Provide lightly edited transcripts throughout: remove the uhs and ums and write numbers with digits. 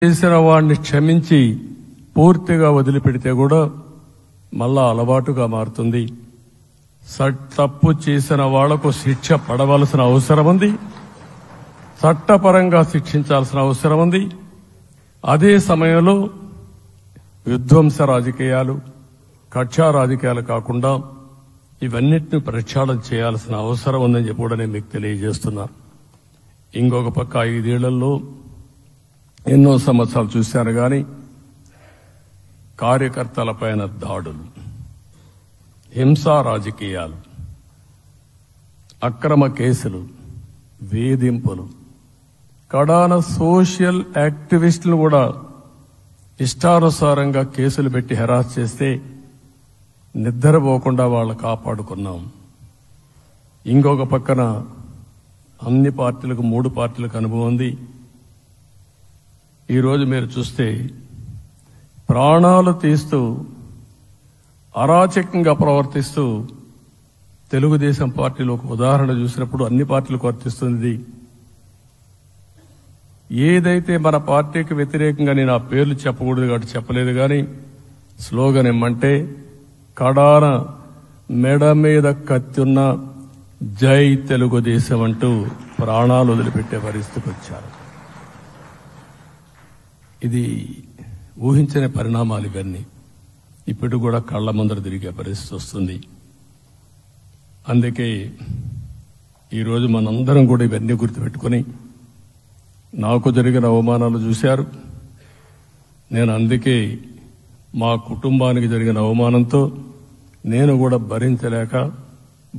చేసిన వాడిని క్షమించి పూర్తిగా వదిలిపెడితే కూడా మళ్ళా అలవాటుగా మారుతుంది. తప్పు చేసిన వాళ్లకు శిక్ష పడవలసిన అవసరం ఉంది, చట్టపరంగా శిక్షించాల్సిన అవసరం ఉంది. అదే సమయంలో విధ్వంస రాజకీయాలు, కక్షా రాజకీయాలు కాకుండా ఇవన్నిటిని ప్రక్షాళన చేయాల్సిన అవసరం ఉందని చెప్పి కూడా నేను మీకు తెలియజేస్తున్నా. ఇంకొక పక్క 5 ఏళ్లలో ఎన్నో సంవత్సరాలు చూశాను కానీ కార్యకర్తలపైన దాడులు, హింసా రాజకీయాలు, అక్రమ కేసులు, వేధింపులు, కడాన సోషల్ యాక్టివిస్టులు కూడా ఇష్టానుసారంగా కేసులు పెట్టి హెరాస్ చేస్తే నిద్రపోకుండా వాళ్ళు కాపాడుకున్నాం. ఇంకొక పక్కన అన్ని పార్టీలకు 3 పార్టీలకు అనుభవం ఉంది. ఈరోజు మీరు చూస్తే ప్రాణాలు తీస్తూ అరాచకంగా ప్రవర్తిస్తూ తెలుగుదేశం పార్టీలో ఒక ఉదాహరణ చూసినప్పుడు అన్ని పార్టీలకు వర్తిస్తుంది. ఏదైతే మన పార్టీకి వ్యతిరేకంగా నేను ఆ పేర్లు చెప్పకూడదు కాబట్టి చెప్పలేదు కానీ స్లోగన్ ఏమంటే కడాన మెడ మీద కత్తున్న జై తెలుగుదేశం అంటూ ప్రాణాలు వదిలిపెట్టే పరిస్థితికి వచ్చారు. ఇది ఊహించని పరిణామాలు ఇవన్నీ. ఇప్పుడు కూడా కళ్ల ముందర తిరిగే పరిస్థితి వస్తుంది. అందుకే ఈరోజు మనందరం కూడా ఇవన్నీ గుర్తుపెట్టుకుని, నాకు జరిగిన అవమానాలు చూశారు. నేను అందుకే మా కుటుంబానికి జరిగిన అవమానంతో నేను కూడా భరించలేక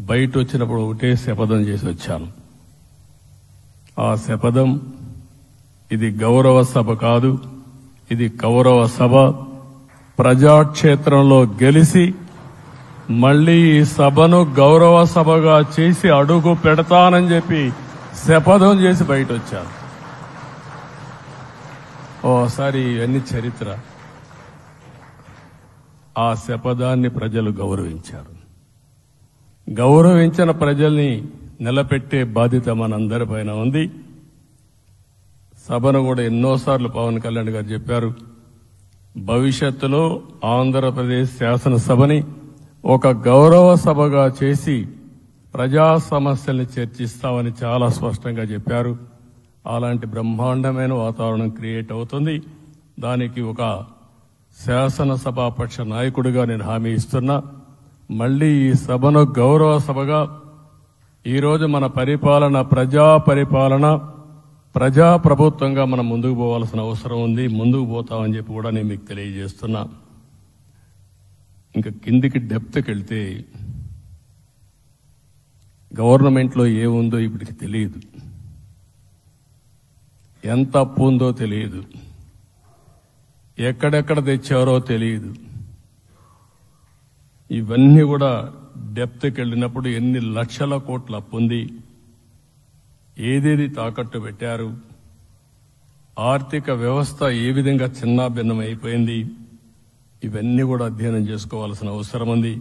బయట వచ్చినప్పుడు ఒకటే శపథం చేసి వచ్చాను. ఆ శపథం ఇది గౌరవ సభ కాదు, ఇది కౌరవ సభ. ప్రజాక్షేత్రంలో గెలిచి మళ్లీ ఈ సభను గౌరవ సభగా చేసి అడుగు పెడతానని చెప్పి శపథం చేసి బయట వచ్చాను. ఓసారి ఇవన్నీ చరిత్ర. ఆ శపథాన్ని ప్రజలు గౌరవించారు. గౌరవించిన ప్రజల్ని నిలబెట్టే బాధ్యత మనందరిపైన ఉంది. సభను కూడా ఎన్నోసార్లు పవన్ కళ్యాణ్ గారు చెప్పారు, భవిష్యత్తులో ఆంధ్రప్రదేశ్ శాసనసభని ఒక గౌరవ సభగా చేసి ప్రజా సమస్యల్ని చర్చిస్తామని చాలా స్పష్టంగా చెప్పారు. అలాంటి బ్రహ్మాండమైన వాతావరణం క్రియేట్ అవుతుంది. దానికి ఒక శాసనసభాపక్ష నాయకుడిగా నేను హామీ ఇస్తున్నా. మళ్లీ ఈ సభను గౌరవ సభగా, ఈరోజు మన పరిపాలన ప్రజా పరిపాలన, ప్రజా ప్రభుత్వంగా మనం ముందుకు పోవాల్సిన అవసరం ఉంది. ముందుకు పోతామని చెప్పి కూడా నేను మీకు తెలియజేస్తున్నా. ఇంకా కిందికి డెప్త్కి వెళ్తే గవర్నమెంట్లో ఏముందో ఇప్పటికి తెలియదు, ఎంత అప్పు ఉందో తెలియదు, ఎక్కడెక్కడ తెచ్చారో తెలియదు. ఇవన్నీ కూడా డెప్త్కి వెళ్ళినప్పుడు ఎన్ని లక్షల కోట్ల అప్పు ఉంది, ఏదేది తాకట్టు పెట్టారు, ఆర్థిక వ్యవస్థ ఏ విధంగా చిన్నాభిన్నం అయిపోయింది, ఇవన్నీ కూడా అధ్యయనం చేసుకోవాల్సిన అవసరం ఉంది.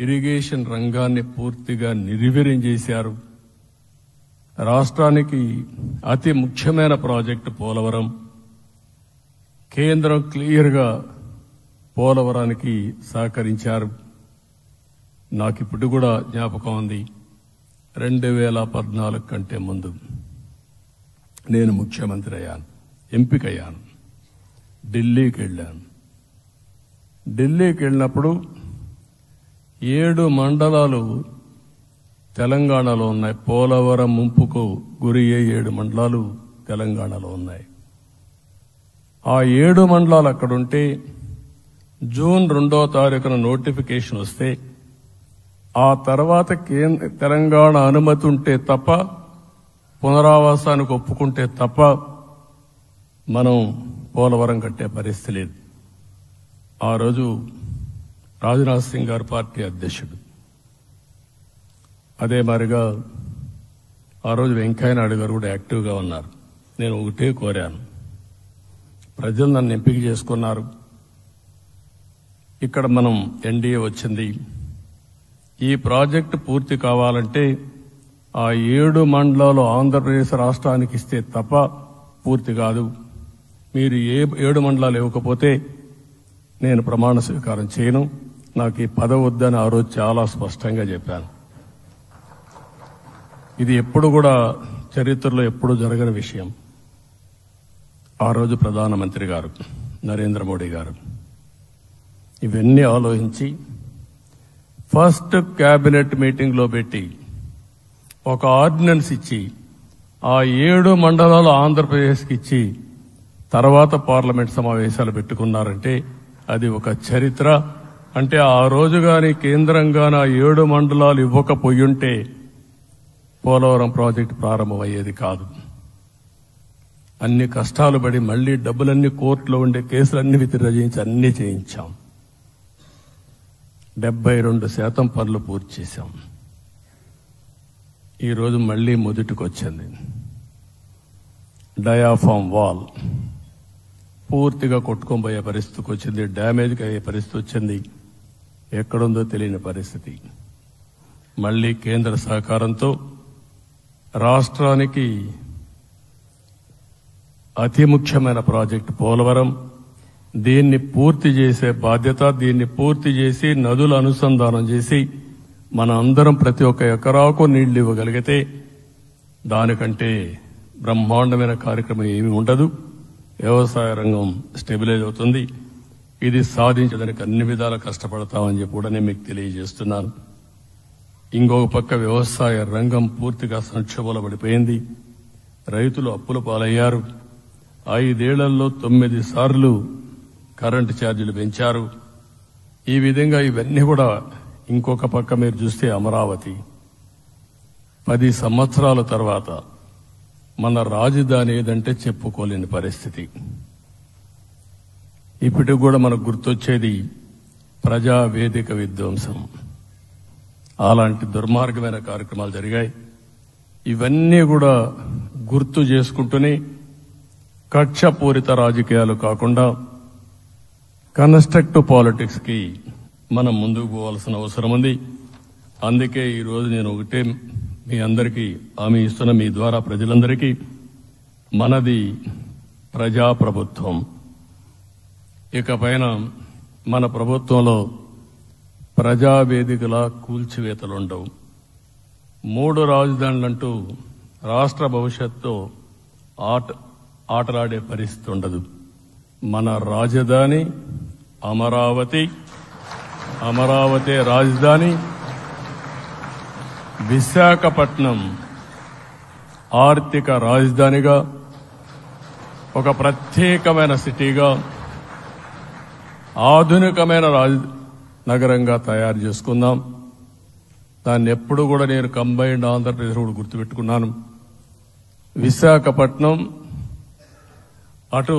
ఇరిగేషన్ రంగాన్ని పూర్తిగా నిర్వీర్యం చేశారు. రాష్ట్రానికి అతి ముఖ్యమైన ప్రాజెక్టు పోలవరం. కేంద్రం క్లియర్గా పోలవరానికి సహకరించారు. నాకిప్పుడు కూడా జ్ఞాపకం ఉంది, 2014 కంటే ముందు నేను ముఖ్యమంత్రి అయ్యాను, ఎంపికయ్యాను, ఢిల్లీకి వెళ్ళాను. ఢిల్లీకి వెళ్ళినప్పుడు 7 మండలాలు తెలంగాణలో ఉన్నాయి. పోలవరం ముంపుకు గురి అయ్యే 7 మండలాలు తెలంగాణలో ఉన్నాయి. ఆ 7 మండలాలు అక్కడుంటే జూన్ 2వ తారీఖున నోటిఫికేషన్ వస్తే ఆ తర్వాత తెలంగాణ అనుమతి ఉంటే తప్ప, పునరావాసానికి ఒప్పుకుంటే తప్ప మనం పోలవరం కట్టే పరిస్థితి లేదు. ఆ రోజు రాజ్నాథ్ సింగ్ గారు పార్టీ అధ్యక్షుడు. అదే మాదిరిగా ఆ రోజు వెంకయ్యనాయుడు గారు కూడా యాక్టివ్గా ఉన్నారు. నేను ఒకటే కోరాను, ప్రజలు నన్ను ఎంపిక చేసుకున్నారు, ఇక్కడ మనం ఎన్డీఏ వచ్చింది, ఈ ప్రాజెక్టు పూర్తి కావాలంటే ఆ 7 మండలాలు ఆంధ్రప్రదేశ్ రాష్ట్రానికి ఇస్తే తప్ప పూర్తి కాదు. మీరు 7 మండలాలు ఇవ్వకపోతే నేను ప్రమాణ స్వీకారం చేయను, నాకు ఈ పదవి వద్దని ఆ రోజు చాలా స్పష్టంగా చెప్పాను. ఇది ఎప్పుడు కూడా చరిత్రలో ఎప్పుడు జరగని విషయం. ఆ రోజు ప్రధానమంత్రి గారు నరేంద్ర మోడీ గారు ఇవన్నీ ఆలోచించి ఫస్ట్ కేబినెట్ మీటింగ్ లో పెట్టి ఒక ఆర్డినెన్స్ ఇచ్చి ఆ 7 మండలాలు ఆంధ్రప్రదేశ్కి ఇచ్చి తర్వాత పార్లమెంట్ సమావేశాలు పెట్టుకున్నారంటే అది ఒక చరిత్ర. అంటే ఆ రోజు గాని కేంద్రంగాన 7 మండలాలు ఇవ్వకపోయుంటే పోలవరం ప్రాజెక్టు ప్రారంభమయ్యేది కాదు. అన్ని కష్టాలు పడి మళ్లీ డబ్బులన్నీ కోర్టులో ఉండే కేసులన్నీ విత్డ్రా చేయించి అన్ని చేయించాం. 72% పనులు పూర్తి చేశాం. ఈరోజు మళ్లీ మొదటికొచ్చింది. డయాఫామ్ వాల్ పూర్తిగా కొట్టుకోబోయే పరిస్థితికి వచ్చింది, డ్యామేజ్కి అయ్యే పరిస్థితి వచ్చింది, ఎక్కడుందో తెలియని పరిస్థితి. మళ్లీ కేంద్ర సహకారంతో రాష్ట్రానికి అతి ముఖ్యమైన ప్రాజెక్టు పోలవరం, దీన్ని పూర్తి చేసే బాధ్యత, దీన్ని పూర్తి చేసి నదుల అనుసంధానం చేసి మన అందరం ప్రతి ఒక్క ఎకరాకు నీళ్లు ఇవ్వగలిగితే దానికంటే బ్రహ్మాండమైన కార్యక్రమం ఏమీ ఉండదు. వ్యవసాయ రంగం స్టెబిలైజ్ అవుతుంది. ఇది సాధించడానికి అన్ని విధాలా కష్టపడతామని చెప్పి కూడా నేను మీకు తెలియజేస్తున్నాను. ఇంకొక పక్క వ్యవసాయ రంగం పూర్తిగా సంక్షోభంలో పడిపోయింది. రైతులు అప్పుల పాలయ్యారు. 5 ఏళ్లలో 9 సార్లు కరెంటు ఛార్జీలు పెంచారు. ఈ విధంగా ఇవన్నీ కూడా ఇంకొక పక్క మీరు చూస్తే అమరావతి 10 సంవత్సరాల తర్వాత మన రాజధాని ఏదంటే చెప్పుకోలేని పరిస్థితి. ఇప్పటికి కూడా మనకు గుర్తొచ్చేది ప్రజావేదిక విధ్వంసం. అలాంటి దుర్మార్గమైన కార్యక్రమాలు జరిగాయి. ఇవన్నీ కూడా గుర్తు చేసుకుంటూనే కక్షపూరిత రాజకీయాలు కాకుండా కన్స్ట్రక్టివ్ పాలిటిక్స్ కి మనం ముందుకు పోవాల్సిన అవసరం ఉంది. అందుకే ఈరోజు నేను ఒకటే మీ అందరికీ హామీ ఇస్తున్న, మీ ద్వారా ప్రజలందరికీ, మనది ప్రజాప్రభుత్వం. ఇకపైన మన ప్రభుత్వంలో ప్రజావేదికల కూల్చివేతలుండవు. 3 రాజధానులంటూ రాష్ట్ర భవిష్యత్తుతో ఆటలాడే పరిస్థితి ఉండదు. మన రాజధాని అమరావతి, అమరావతి రాజధాని. విశాఖపట్నం ఆర్థిక రాజధానిగా, ఒక ప్రత్యేకమైన సిటీగా, ఆధునికమైన నగరంగా తయారు చేసుకుందాం. దాన్ని ఎప్పుడు కూడా నేను కంబైన్డ్ ఆంధ్రప్రదేశ్ కూడా గుర్తుపెట్టుకున్నాను. విశాఖపట్నం అటు